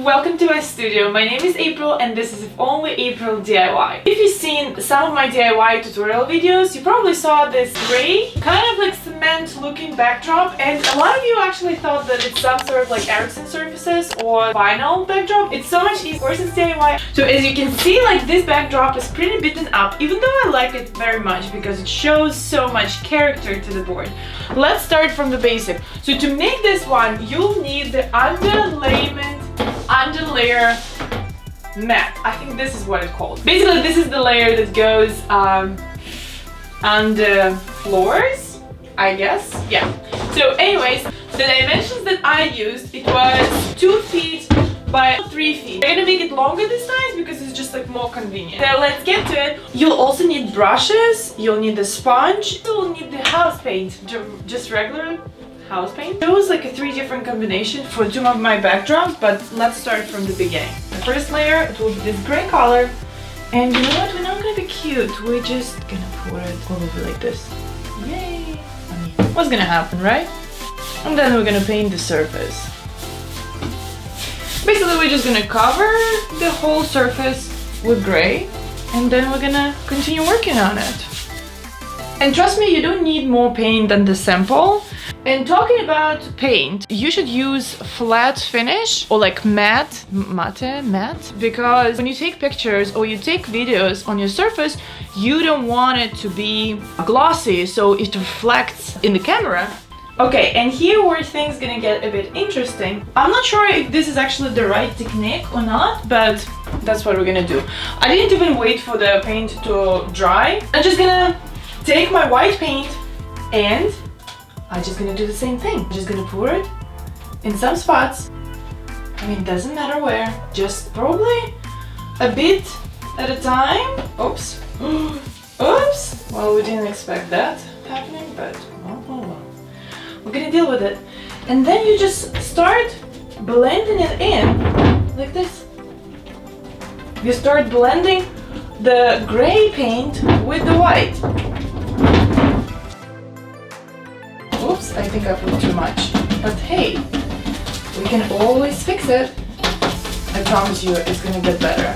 welcome to my studio. My name is April and this is If Only April DIY. If you've seen some of my DIY tutorial videos, you probably saw this gray, kind of like cement looking backdrop, and a lot of you actually thought that it's some sort of like Ericsson surfaces or vinyl backdrop. It's so much easier, of course it's DIY. So as you can see, like this backdrop is pretty beaten up, even though I like it very much because it shows so much character to the board. Let's start from the basic. So to make this one, you'll need the underlayer mat. I think this is what it's called. Basically, this is the layer that goes on the floors, I guess. Yeah. So anyways, the dimensions that I used, it was 2 feet by 3 feet. I'm gonna make it longer this time because it's just like more convenient. So let's get to it. You'll also need brushes, you'll need the sponge, you'll need the house paint, just regular house paint. There was like a 3 different combinations for 2 of my backdrops, but let's start from the beginning. The first layer, it will be this gray color, and you know what, we're not gonna be cute, we're just gonna pour it all over like this. Yay! I mean, what's gonna happen, right? And then we're gonna paint the surface. Basically, we're just gonna cover the whole surface with gray, and then we're gonna continue working on it. And trust me, you don't need more paint than the sample. And talking about paint, you should use flat finish or like matte, because when you take pictures or you take videos on your surface, you don't want it to be glossy so it reflects in the camera. Okay, and here where things gonna get a bit interesting. I'm not sure if this is actually the right technique or not, but that's what we're gonna do. I didn't even wait for the paint to dry. I'm just gonna take my white paint and I'm just gonna do the same thing. I'm just gonna pour it in some spots. I mean, it doesn't matter where. Just probably a bit at a time. Oops. Oops. Well, we didn't expect that happening, but well. We're gonna deal with it. And then you just start blending it in like this. You start blending the gray paint with the white. Oops, I think I put too much. But hey, we can always fix it. I promise you, it's gonna get better.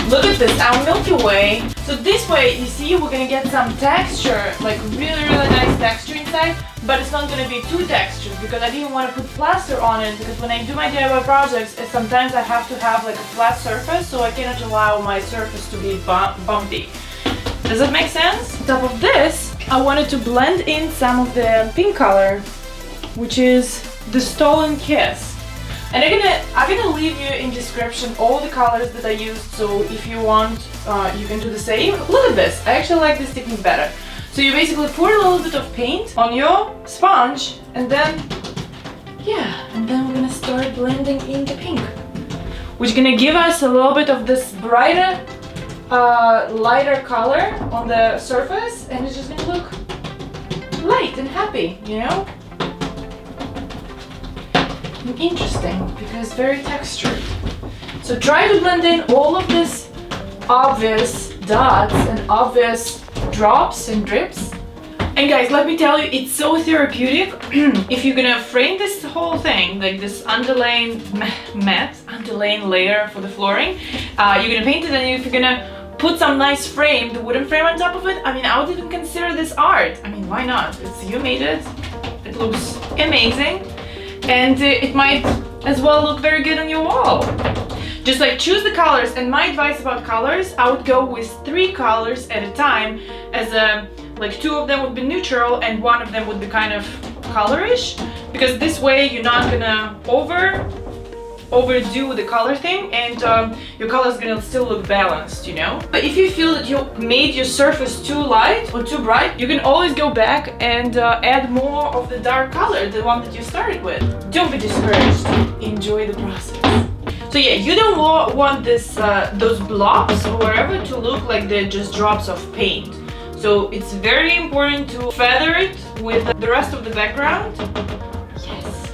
Look at this, our Milky Way. So this way, you see, we're gonna get some texture, like really nice texture inside, but it's not gonna be too textured because I didn't want to put plaster on it, because when I do my DIY projects, sometimes I have to have like a flat surface, so I cannot allow my surface to be bumpy. Does that make sense? On top of this, I wanted to blend in some of the pink color, which is the Stolen Kiss. And I'm gonna leave you in description all the colors that I used, so if you want, you can do the same. Look at this, I actually like this technique better. So you basically pour a little bit of paint on your sponge, and then, yeah, and then we're gonna start blending in the pink, which is gonna give us a little bit of this brighter, lighter color on the surface, and it's just gonna look light and happy, you know? Interesting, because very textured. So try to blend in all of this obvious dots and obvious drops and drips. And guys, let me tell you, it's so therapeutic. If you're gonna frame this whole thing, like this underlaying layer for the flooring, you're gonna paint it, and if you're gonna put some nice frame, the wooden frame on top of it, I mean, I would even consider this art. I mean, why not? You made it. It looks amazing. And it might as well look very good on your wall. Just like choose the colors, and my advice about colors, I would go with 3 colors at a time, as like 2 of them would be neutral and 1 of them would be kind of colorish, because this way you're not gonna overdo the color thing, and your color is gonna still look balanced, you know? But if you feel that you made your surface too light or too bright, you can always go back and add more of the dark color, the one that you started with. Don't be discouraged, enjoy the process. So yeah, you don't want this those blobs or whatever to look like they're just drops of paint. So it's very important to feather it with the rest of the background. Yes.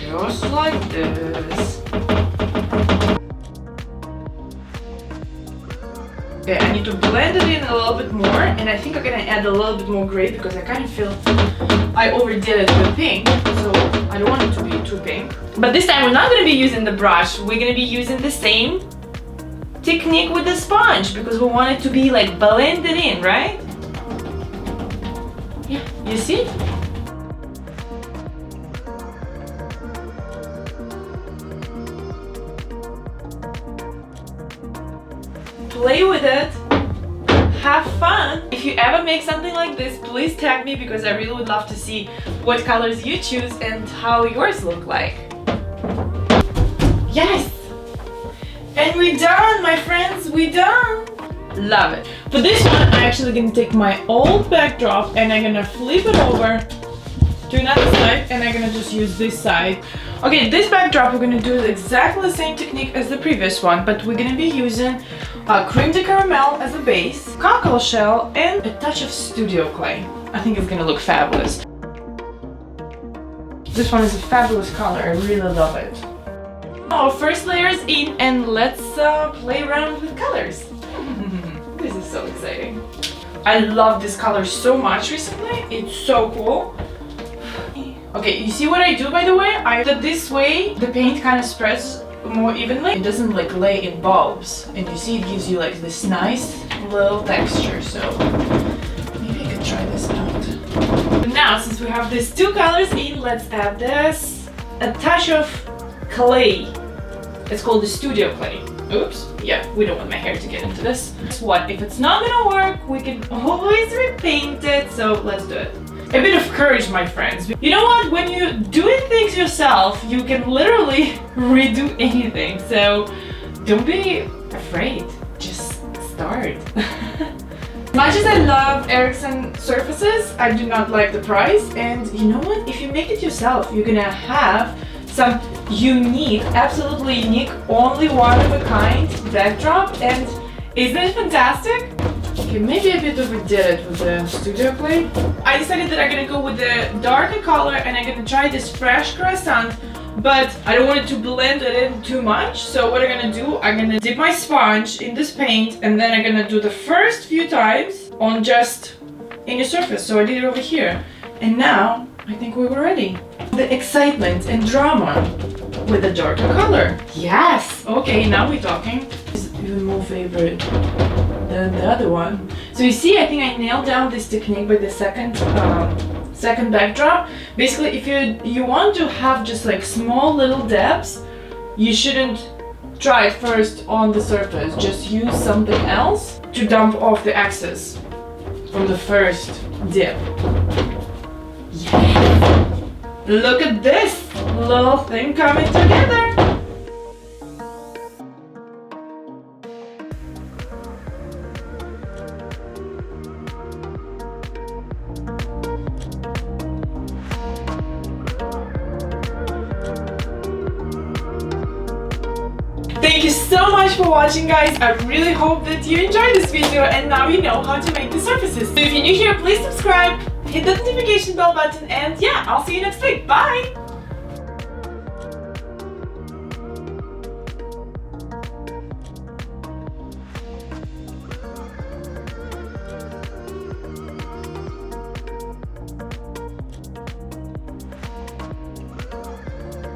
Just like this. Okay, I need to blend it in a little bit more, and I think I'm gonna add a little bit more gray because I kind of feel I overdid it with pink, so I don't want it to be too pink. But this time we're not gonna be using the brush, we're gonna be using the same technique with the sponge because we want it to be like blended in, right? Yeah, you see? Play with it, have fun. If you ever make something like this, please tag me because I really would love to see what colors you choose and how yours look like. Yes! And we're done, my friends, we're done! Love it. For this one, I'm actually gonna take my old backdrop and I'm gonna flip it over to another side and I'm gonna just use this side. Okay, this backdrop we're gonna do exactly the same technique as the previous one, but we're gonna be using creme de caramel as a base, cockleshell, and a touch of studio clay. I think it's gonna look fabulous. This one is a fabulous color, I really love it. Our first layer is in and let's play around with colors. This is so exciting. I love this color so much recently, it's so cool. Okay, you see what I do by the way? I do this way, the paint kind of spreads more evenly. It doesn't like lay in bulbs. And you see it gives you like this nice little texture, so maybe I could try this out. But now, since we have these two colors in, let's add this, a touch of clay. It's called the studio clay. Oops, yeah, we don't want my hair to get into this. What, if it's not gonna work, we can always repaint it, so let's do it. A bit of courage, my friends. You know what? When you're doing things yourself, you can literally redo anything. So don't be afraid. Just start. As much as I love Ericsson surfaces, I do not like the price. And you know what? If you make it yourself, you're gonna have some unique, absolutely unique, only one of a kind backdrop. And isn't it fantastic? Okay, maybe a bit overdid it with the studio clay. I decided that I'm gonna go with the darker color and I'm gonna try this fresh croissant, but I don't want it to blend it in too much. So what I'm gonna do, I'm gonna dip my sponge in this paint and then I'm gonna do the first few times on just any surface. So I did it over here. And now I think we were ready. The excitement and drama with the darker color. Yes! Okay, now we're talking. It's even more favorite than the other one. So you see, I think I nailed down this technique with the second backdrop. Basically, if you want to have just like small little dabs, you shouldn't try it first on the surface. Just use something else to dump off the excess from the first dip. Yeah. Look at this little thing coming together. Thank you so much for watching, guys. I really hope that you enjoyed this video and now you know how to make the surfaces. So if you're new here, please subscribe, hit the notification bell button, and yeah, I'll see you next week. Bye!